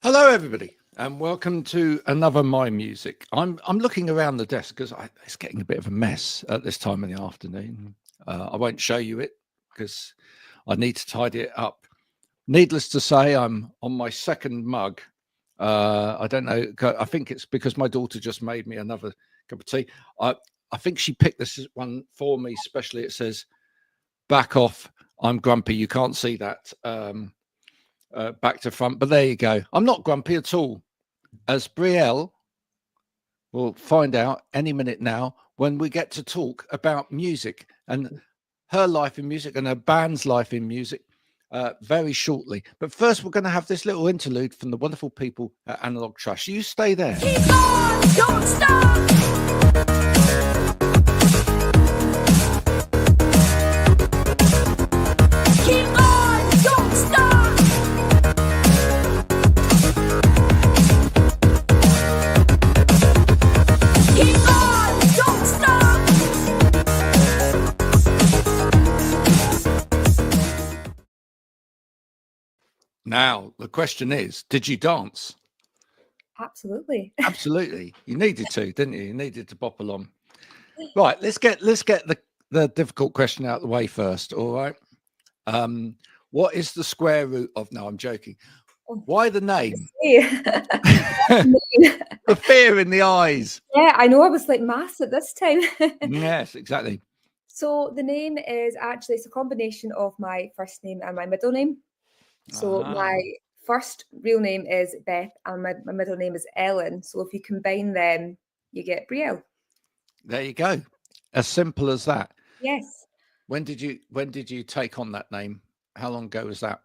Hello, everybody, and welcome to another My Music. I'm looking around the desk because it's getting a bit of a mess at this time in the afternoon. I won't show you it because I need to tidy it up. Needless to say, I'm on my second mug. I don't know. I think it's because my daughter just made me another cup of tea. I think she picked this one for me, especially it says, "Back off, I'm grumpy." You can't see that. Back to front, but there you go. I'm not grumpy at all, as Brielle will find out any minute now when we get to talk about music and her life in music and her band's life in music very shortly. But first, we're going to have this little interlude from the wonderful people at Analog Trash. You stay there. Keep on, don't stop. Keep on, don't stop. Keep on, don't stop. Now, the question is, did you dance? Absolutely. Absolutely. You needed to, didn't you? You needed to bop along. Right, let's get the difficult question out of the way first, all right? What is the square root of... No, I'm joking. Why the name? The fear in the eyes. Yeah, I know. I was like maths at this time. Yes, exactly. So the name is actually, it's a combination of my first name and my middle name. So my first real name is Beth and my middle name is Ellen. So if you combine them, you get Brielle. There you go. As simple as that. Yes. When did you take on that name? How long ago was that?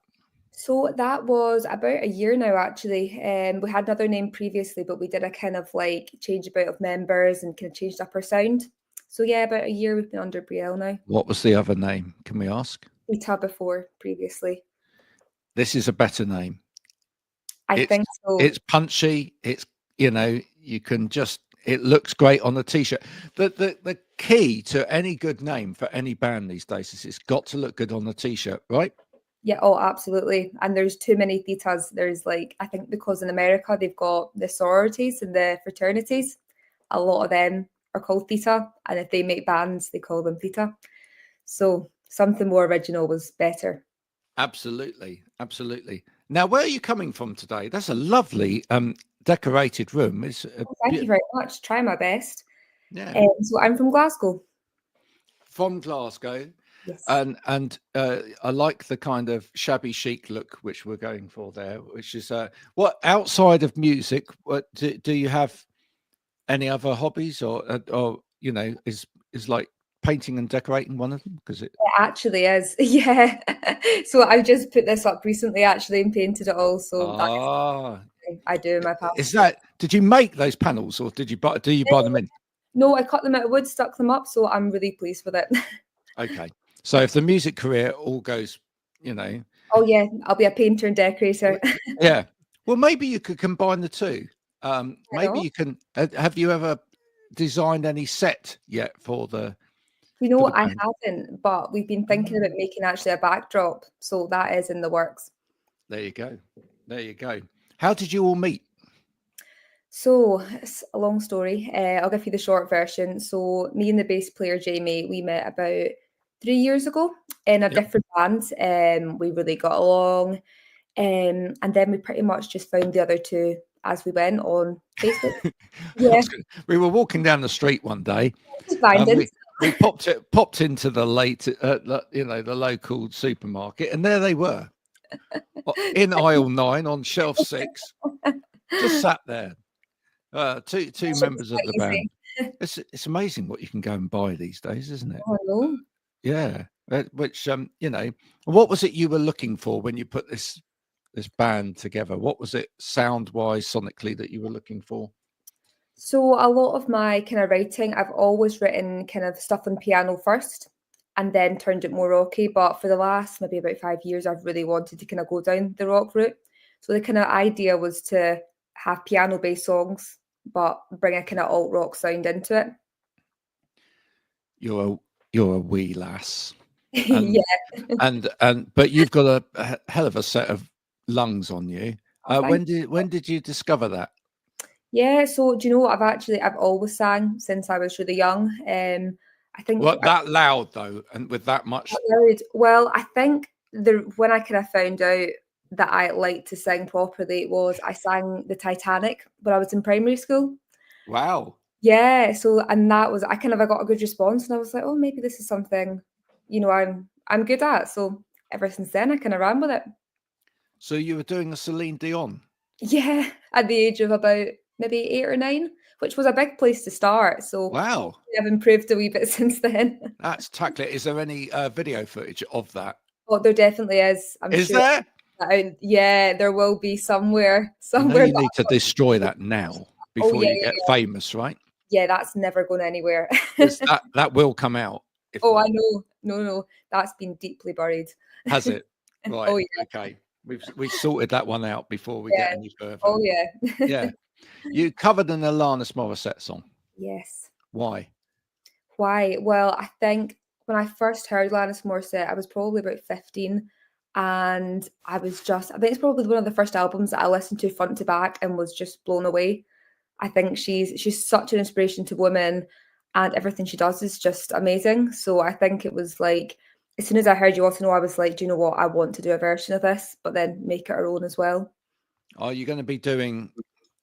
So that was about a year now, actually. We had another name previously, but we did a kind of like change about of members and kind of changed up our sound. So yeah, about a year we've been under Brielle now. What was the other name? Can we ask? Rita before previously. This is a better name. I think so. It's punchy. It's, you can just, it looks great on the t-shirt. The key to any good name for any band these days is it's got to look good on the t-shirt, right? Yeah, oh, absolutely. And there's too many thetas. There's like, I think because in America they've got the sororities and the fraternities. A lot of them are called theta. And if they make bands, they call them theta. So something more original was better. Absolutely. Absolutely. Now, where are you coming from today? That's a lovely decorated room. Thank you very much. Try my best. Yeah. So I'm from Glasgow. From Glasgow. Yes. And I like the kind of shabby chic look which we're going for there, which is what outside of music, what do you have any other hobbies or is like painting and decorating one of them? Because it actually is. Yeah. So I just put this up recently actually and painted it all. So I do my past. Is that, did you make those panels or do you buy them in? No, I cut them out of wood, stuck them up, so I'm really pleased with it. Okay. So if the music career all goes, Oh yeah, I'll be a painter and decorator. Yeah. Well, maybe you could combine the two. Maybe you can. Have you ever designed any set yet for the? I haven't, but we've been thinking about making actually a backdrop, so that is in the works. There you go. There you go. How did you all meet? So it's a long story. I'll give you the short version. So me and the bass player Jamie, we met about 3 years ago in a different band. We really got along, and then we pretty much just found the other two as we went on Facebook. Yeah, we were walking down the street one day. We popped into the the local supermarket, and there they were in aisle 9 on shelf 6, just sat there. Two members of the band. It's amazing what you can go and buy these days, isn't it? Oh, no. Yeah. Which what was it you were looking for when you put this band together? What was it sound wise, sonically, that you were looking for? So a lot of my kind of writing, I've always written kind of stuff on piano first and then turned it more rocky. But for the last maybe about 5 years, I've really wanted to kind of go down the rock route. So the kind of idea was to have piano-based songs, but bring a kind of alt rock sound into it. You're a wee lass. Yeah. But you've got a hell of a set of lungs on you. Thank When did you discover that? Yeah, so do you know what? I've always sang since I was really young. I think Well, that loud though, and with that much. well, I think when I kind of found out that I liked to sing properly was I sang the Titanic when I was in primary school. Wow. Yeah, so and that was I got a good response and I was like, oh, maybe this is something, I'm good at. So ever since then I kind of ran with it. So you were doing a Celine Dion. Yeah, at the age of about maybe 8 or 9, which was a big place to start. So Wow. I've improved a wee bit since then. That's tackling. Is there any video footage of that? Oh, there definitely is. I'm Is sure. there? Yeah, there will be somewhere. You know Somewhere. you need to destroy that now Oh before yeah, you get famous, right? yeah. That's never going anywhere. 'Cause that will come out. If Oh, not. I know. No, that's been deeply buried. Has it? Right. Oh yeah, Okay. We've sorted that one out before we yeah. get any further. Oh yeah. Yeah. You covered an Alanis Morissette song. Yes. Why? Why? Well, I think when I first heard Alanis Morissette, I was probably about 15, and I think it's probably one of the first albums that I listened to front to back and was just blown away. I think she's such an inspiration to women, and everything she does is just amazing. So I think it was like as soon as I heard You Oughta Know, I was like, do you know what? I want to do a version of this, but then make it our own as well. Are you going to be doing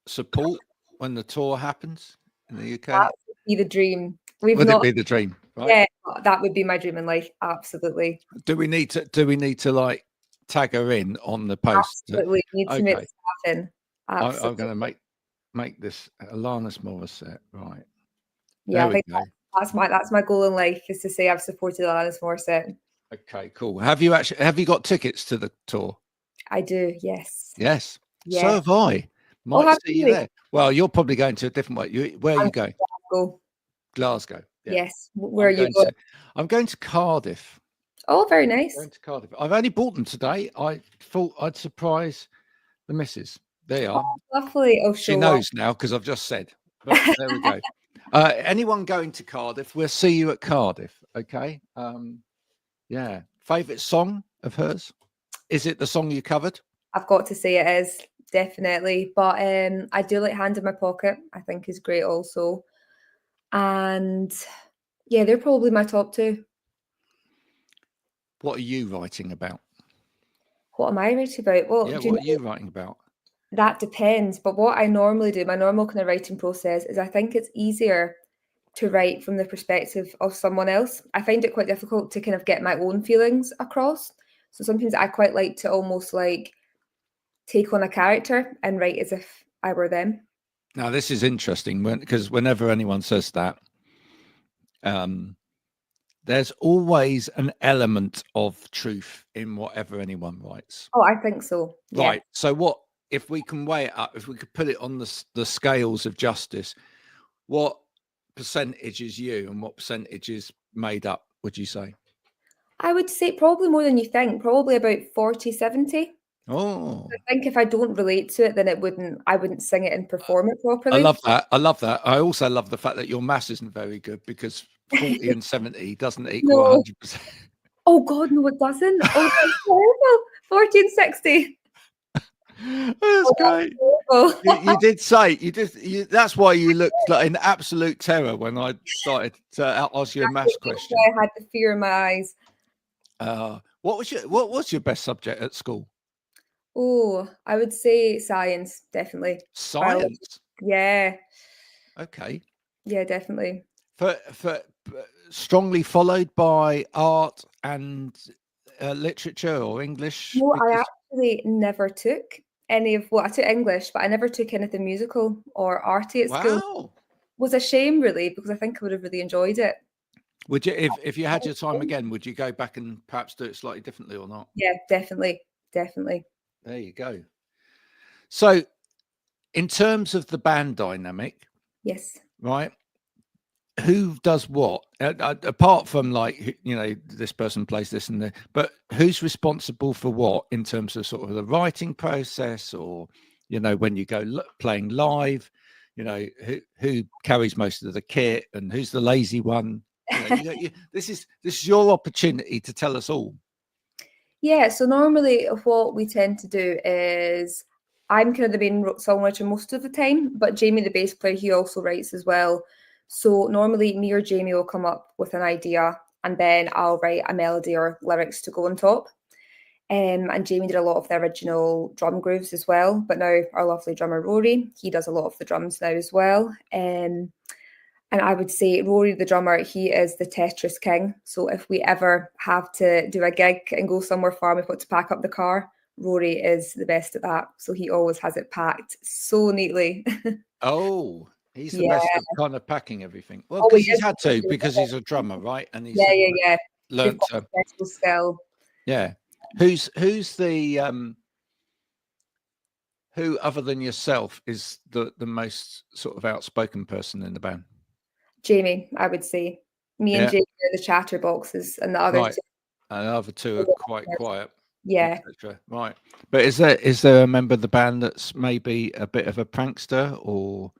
support when the tour happens in the UK? That would be the dream. We've Would not. it be the dream? Right? Yeah, that would be my dream in life. Absolutely. Do we need to like tag her in on the post? Absolutely. Need to make Okay. this happen. I'm Absolutely. going to make this Alanis Morissette. Right. Yeah, There I we think go. that's my goal in life is to say I've supported Alanis Morissette. Okay, cool. Have you got tickets to the tour? I do, yes. Yes. So Yeah. have I. Might have see you you? there. Well, you're probably going to a different way. Where are you going? Go. Glasgow. Yeah. Yes. Where are you going going? I'm going to Cardiff. Oh, very nice. Going to Cardiff. I've only bought them today. I thought I'd surprise the missus. There you are. Lovely. Oh, She show knows now because I've just said. But there we go. Anyone going to Cardiff, we'll see you at Cardiff. Okay. Yeah. Favorite song of hers? Is it the song you covered? I've got to say it is definitely, but I do like Hand in My Pocket. I think is great also, and yeah, they're probably my top two. What are you writing about? What am I writing about? Well, Yeah, do you what are know, you writing about? that depends. But what I normally do, my normal kind of writing process is I think it's easier to write from the perspective of someone else. I find it quite difficult to kind of get my own feelings across. So sometimes I quite like to almost like take on a character and write as if I were them. Now, this is interesting because whenever anyone says that, there's always an element of truth in whatever anyone writes. Oh, I think so. Yeah. Right. So what if we can weigh it up, if we could put it on the scales of justice, what percentage is you and what percentage is made up, would you say? I would say probably more than you think, probably about 40-70. Oh, I think if I don't relate to it, then I wouldn't sing it and perform it properly. I love that. I love that. I also love the fact that your maths isn't very good because 40 and 70 doesn't equal No. 100%. Oh God, no, it doesn't. Oh, that's horrible. 40 and 60. That's great. Horrible. You did say that's why you looked like in absolute terror when I started to ask you a maths question. I had the fear in my eyes. What was your best subject at school? Oh, I would say science, definitely. Science. Yeah. Okay. Yeah, definitely. For strongly followed by art and literature or English. No, I actually never took any of I took English, but I never took anything musical or arty at school. Wow. Was a shame really, because I think I would have really enjoyed it. Would you, if you had your time again, would you go back and perhaps do it slightly differently or not? Yeah, definitely. Definitely. There you go. So, in terms of the band dynamic, Yes. right? Who does what? Apart from like, this person plays this and that, but who's responsible for what in terms of sort of the writing process, or when you go playing live, who carries most of the kit and who's the lazy one? This is your opportunity to tell us all. Yeah, so normally what we tend to do is I'm kind of the main songwriter most of the time, but Jamie, the bass player, he also writes as well. So normally me or Jamie will come up with an idea and then I'll write a melody or lyrics to go on top. And Jamie did a lot of the original drum grooves as well. But now our lovely drummer Rory, he does a lot of the drums now as well. And I would say Rory, the drummer, he is the Tetris king. So if we ever have to do a gig and go somewhere far, we've got to pack up the car, Rory is the best at that. So he always has it packed so neatly. Oh, he's the Yeah. best at kind of packing everything. Well, Oh, because he he's is. had to, because he's a drummer, right? And he's Yeah, yeah, yeah. They've learnt got to, a special skill. yeah. Who's the who other than yourself is the most sort of outspoken person in the band? Jamie, I would say. Me and Yeah, Jamie are the chatterboxes, and the other right. two. And the other two are quite quiet, Yeah, etc. Right. But is there a member of the band that's maybe a bit of a prankster, or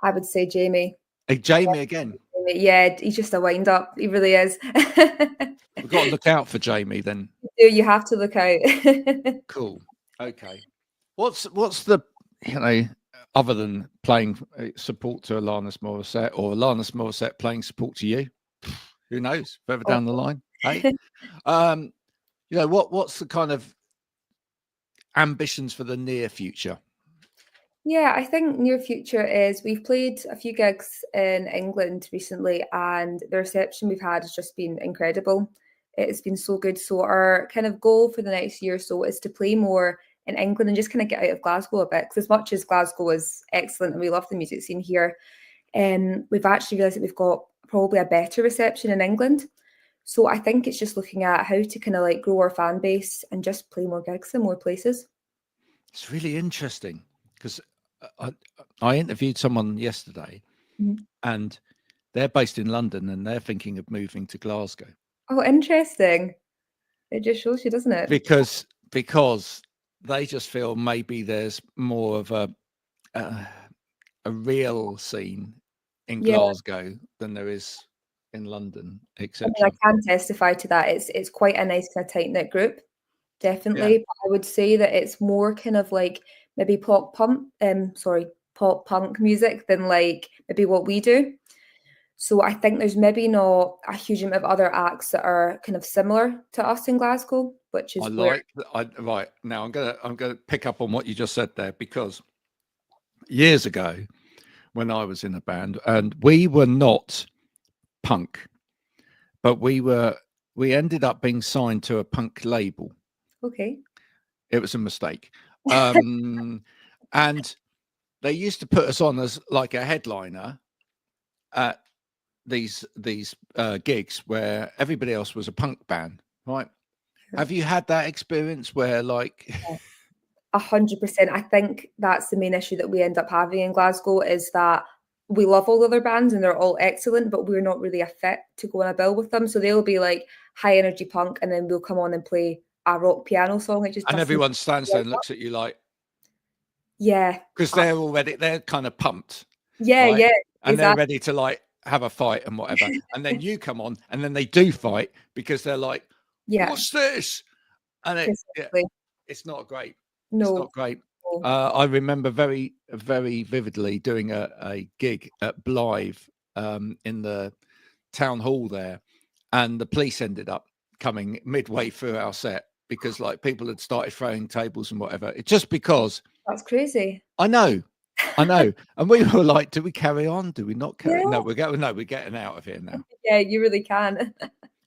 I would say Jamie. Jamie again? Yeah, he's just a wind up. He really is. We've got to look out for Jamie then. You have to look out. Cool. Okay. What's the, you know, other than playing support to Alanis Morissette or Alanis Morissette playing support to you? Who knows? Further down the line, hey. You know, what's the kind of ambitions for the near future? Yeah, I think near future is we've played a few gigs in England recently, and the reception we've had has just been incredible. It's been so good. So our kind of goal for the next year or so is to play more in England and just kind of get out of Glasgow a bit. Because as much as Glasgow is excellent and we love the music scene here, we've actually realised that we've got probably a better reception in England. So I think it's just looking at how to kind of like grow our fan base and just play more gigs in more places. It's really interesting because I interviewed someone yesterday, Mhm. and they're based in London and they're thinking of moving to Glasgow Oh, interesting. It just shows you, doesn't it? because they just feel maybe there's more of a real scene in Yeah, Glasgow than there is in London, I etc. mean, I can testify to that. It's quite a nice kind of tight knit group, Yeah, definitely. But I would say that it's more kind of like maybe pop punk music than like maybe what we do. So I think there's maybe not a huge amount of other acts that are kind of similar to us in Glasgow, which I is where like. Right now, I'm gonna pick up on what you just said there because years ago when I was in a band and we were not punk, but we ended up being signed to a punk label. okay. It was a mistake. And they used to put us on as like a headliner at these gigs where everybody else was a punk band, right? Have you had that experience where like 100%. I think that's the main issue that we end up having in Glasgow is that we love all the other bands and they're all excellent, but we're not really a fit to go on a bill with them. So they'll be like high energy punk, and then we'll come on and play a rock piano song. It just and doesn't. everyone stands there and looks at you like Yeah. because they're kind of pumped, Yeah, right? yeah, And they're exactly. ready to like have a fight and whatever. And then you come on and then they do fight because they're like, Yeah, what's this? And precisely. it's not great. It's No, not great. no. I remember very, very vividly doing a gig at Blythe in the town hall there, and the police ended up coming midway through our set because like people had started throwing tables and whatever. It's just because That's crazy. I know, and we were like, do we carry on? Do we not carry? Yeah, No, we're going. No, we're getting out of here now. yeah, you really can.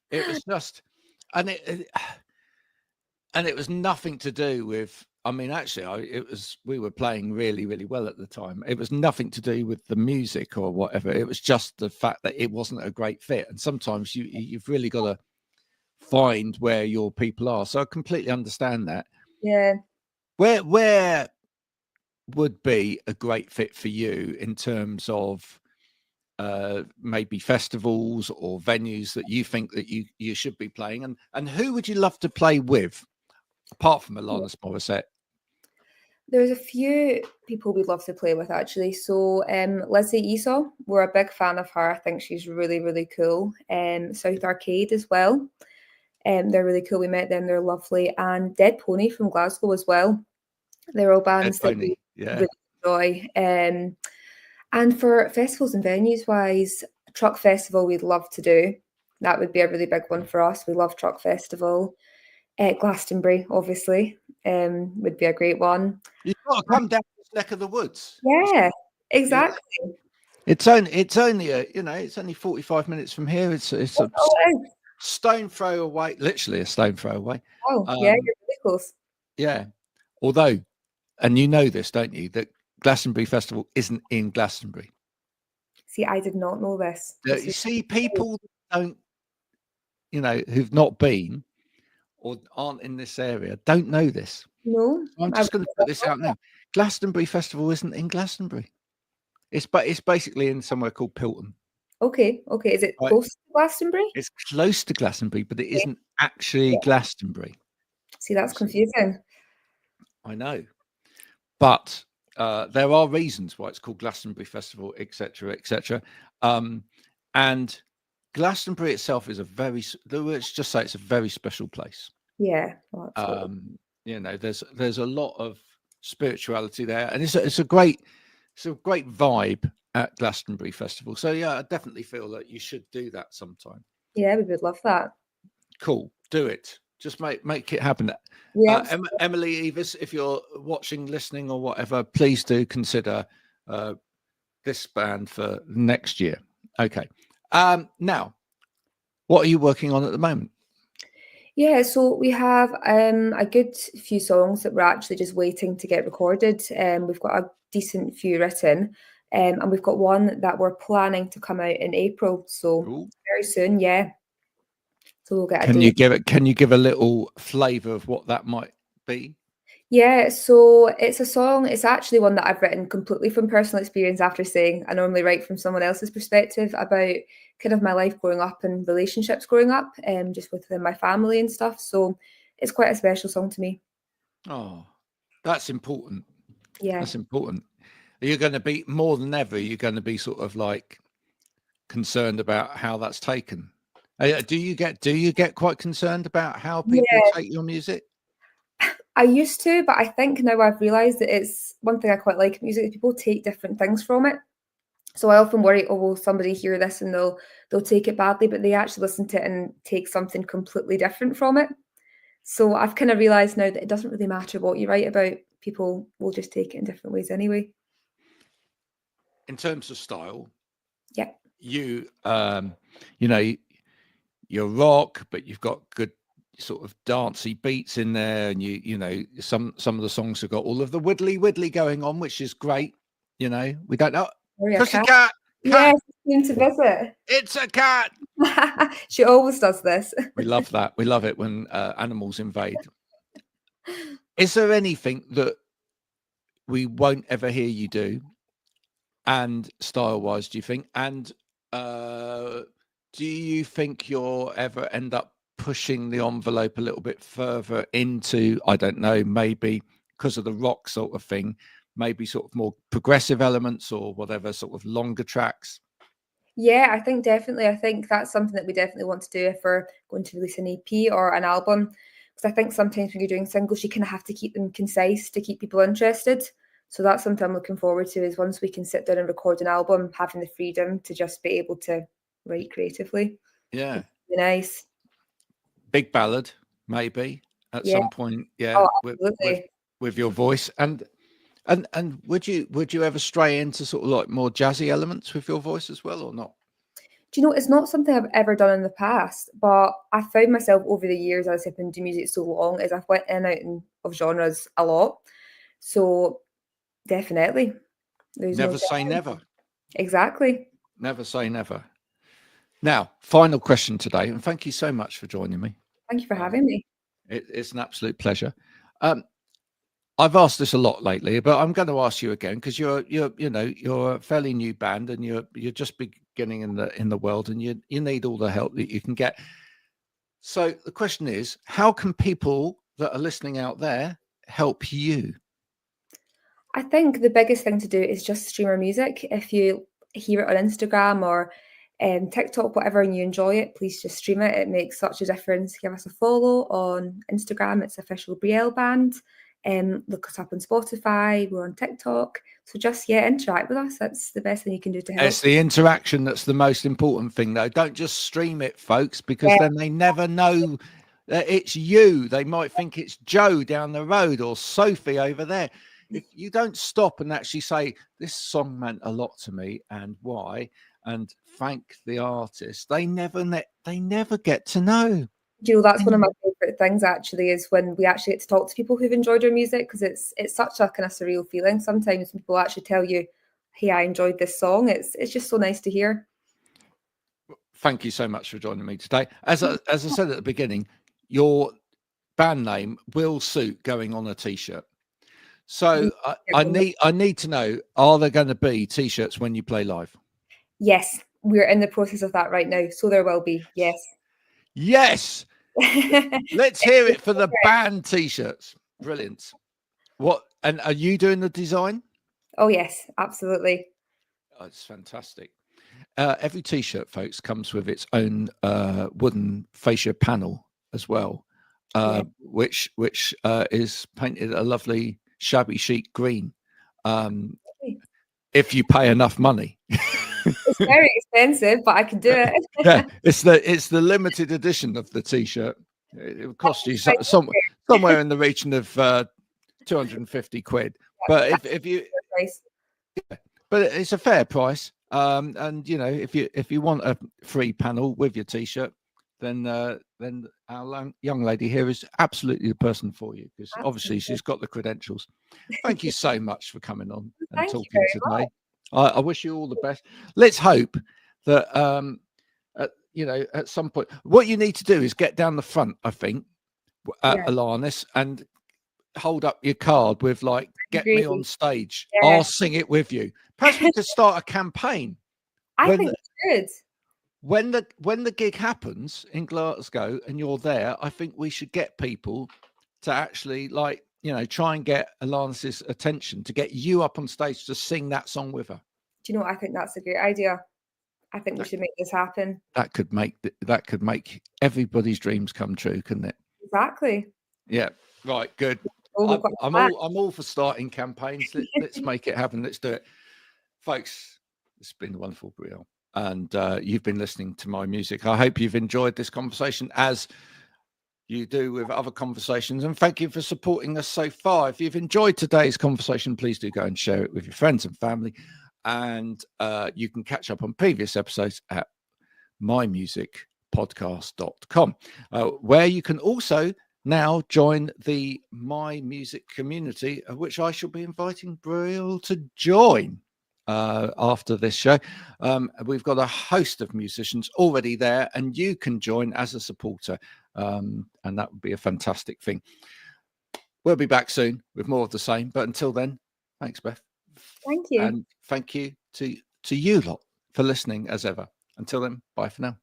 It was just, and it was nothing to do with. I mean, actually, we were playing really, really well at the time. It was nothing to do with the music or whatever. It was just the fact that it wasn't a great fit. And sometimes you've really got to find where your people are. So I completely understand that. Yeah. Where would be a great fit for you in terms of maybe festivals or venues that you think that you should be playing, and who would you love to play with apart from Alanis Morissette? There's a few people we'd love to play with actually. So Lizzie Esau, we're a big fan of her. I think she's really, really cool. South Arcade as well. They're really cool. We met them, they're lovely. And Dead Pony from Glasgow as well. They're all Dead bands that Pony. we Yeah. really enjoy. And for festivals and venues wise, Truck Festival we'd love to do. That would be a really big one for us. We love Truck Festival. Glastonbury, obviously, would be a great one. You've got to come down this neck of the woods. Yeah, exactly. It's only it's only 45 minutes from here. It's a That's all it is. stone throw away, literally a stone throw away. Oh, yeah, you're really close. Yeah. Although, and you know this, don't you, that Glastonbury Festival isn't in Glastonbury. See, I did not know this. You see, people don't, who've not been or aren't in this area don't know this. No, So I'm just going to put this out now. Glastonbury Festival isn't in Glastonbury. It's basically in somewhere called Pilton. Okay. Is it close to Glastonbury? It's close to Glastonbury, but it isn't actually Glastonbury. See, that's confusing. I know, but there are reasons why it's called Glastonbury Festival, etc., etc. And Glastonbury itself is let's just say it's a very special place. Yeah, absolutely. There's a lot of spirituality there, and it's a great vibe at Glastonbury Festival. So yeah, I definitely feel that you should do that sometime. Yeah, we would love that. Cool, do it. Just make it happen. Yeah. Emily Evis, if you're watching, listening, or whatever, please do consider this band for next year. Okay. Now, what are you working on at the moment? Yeah, so we have a good few songs that we're actually just waiting to get recorded. We've got a decent few written, and we've got one that we're planning to come out in April. So very soon, yeah. So we'll get a date. Can you give a little flavour of what that might be? Yeah, so it's a song. It's actually one that I've written completely from personal experience after saying I normally write from someone else's perspective about kind of my life growing up and relationships growing up, just within my family and stuff. So it's quite a special song to me. Oh, that's important. Yeah. That's important. Are you going to be more than ever? You're going to be sort of like concerned about how that's taken. Do you get quite concerned about how people take your music? I used to, but I think now I've realised that it's one thing I quite like music. People take different things from it. So I often worry, oh, will somebody hear this and they'll take it badly, but they actually listen to it and take something completely different from it. So I've kind of realised now that it doesn't really matter what you write about. People will just take it in different ways anyway. In terms of style, yeah, you're rock, but you've got good sort of dancey beats in there, and some of the songs have got all of the widdly going on, which is great. We don't know. Pussycat. Yes, came to visit. It's a cat. She always does this. We love that. We love it when animals invade. Is there anything that we won't ever hear you do? And style-wise, do you think? And do you think you'll ever end up pushing the envelope a little bit further into, I don't know, maybe because of the rock sort of thing, maybe sort of more progressive elements or whatever, sort of longer tracks? Yeah, I think definitely. I think that's something that we definitely want to do if we're going to release an EP or an album. Because I think sometimes when you're doing singles, you kind of have to keep them concise to keep people interested. So that's something I'm looking forward to, is once we can sit down and record an album, having the freedom to just be able to write creatively. Yeah. Be nice. Big ballad, maybe at some point. Yeah. Oh, absolutely. With your voice. And would you ever stray into sort of like more jazzy elements with your voice as well, or not? Do you know, it's not something I've ever done in the past, but I found myself over the years, as I've been doing music so long, is I've went in and out of genres a lot. So definitely. Never say never. Exactly. Never say never. Now, final question today, and thank you so much for joining me. Thank you for having me. It's an absolute pleasure. I've asked this a lot lately, but I'm going to ask you again, because you're a fairly new band, and you're just beginning in the world, and you need all the help that you can get. So the question is, how can people that are listening out there help you? I think the biggest thing to do is just stream our music. If you hear it on Instagram or TikTok, whatever, and you enjoy it, please just stream it. It makes such a difference. Give us a follow on Instagram. It's official Brielle band. Look us up on Spotify. We're on TikTok. So just interact with us. That's the best thing you can do to help. It's the interaction that's the most important thing, though. Don't just stream it, folks, because then they never know that it's you. They might think it's Joe down the road or Sophie over there. If you don't stop and actually say, this song meant a lot to me and why, and thank the artist, they never get to know. That's one of my favorite things, actually, is when we actually get to talk to people who've enjoyed your music, because it's such a kind of surreal feeling sometimes when people actually tell you, hey, I enjoyed this song. It's just so nice to hear. Thank you so much for joining me today. As I said at the beginning, your band name will suit going on a t-shirt. So I need to know, are there going to be t-shirts when you play live? Yes, we're in the process of that right now. So there will be. Yes. Yes. Let's hear it for the band t-shirts. Brilliant. And are you doing the design? Oh yes, absolutely. Oh, it's fantastic. Every t-shirt, folks, comes with its own wooden fascia panel as well, which is painted a lovely shabby chic green. If you pay enough money. It's very expensive, but I can do it. Yeah, it's the limited edition of the t-shirt. It will cost you somewhere in the region of 250 quid. But if you, but it's a fair price. And you know, if you want a free panel with your t-shirt, then our young lady here is absolutely the person for you, because obviously she's got the credentials. Thank you so much for coming on and talking today. I wish you all the best. Let's hope that at some point, what you need to do is get down the front, I think, at Alanis, and hold up your card with like, get me on stage. I'll sing it with you. Perhaps we could start a campaign. I think we should. When the gig happens in Glasgow and you're there, I think we should get people to actually, like, you know, try and get Alanis's attention, to get you up on stage to sing that song with her. Do you know what? I think that's a great idea. I think we should make this happen. That could make everybody's dreams come true, couldn't it? Exactly. Yeah. Right. Good. I'm all for starting campaigns. Let's make it happen. Let's do it, folks. It's been wonderful, Brielle, and you've been listening to my music. I hope you've enjoyed this conversation as you do with other conversations, and thank you for supporting us so far. If you've enjoyed today's conversation, please do go and share it with your friends and family, and you can catch up on previous episodes at mymusicpodcast.com, where you can also now join the My Music community, of which I shall be inviting Brielle to join after this show. We've got a host of musicians already there, and you can join as a supporter, and that would be a fantastic thing. We'll be back soon with more of the same, but until then, thanks, Beth. Thank you. And thank you to you lot for listening as ever. Until then, bye for now.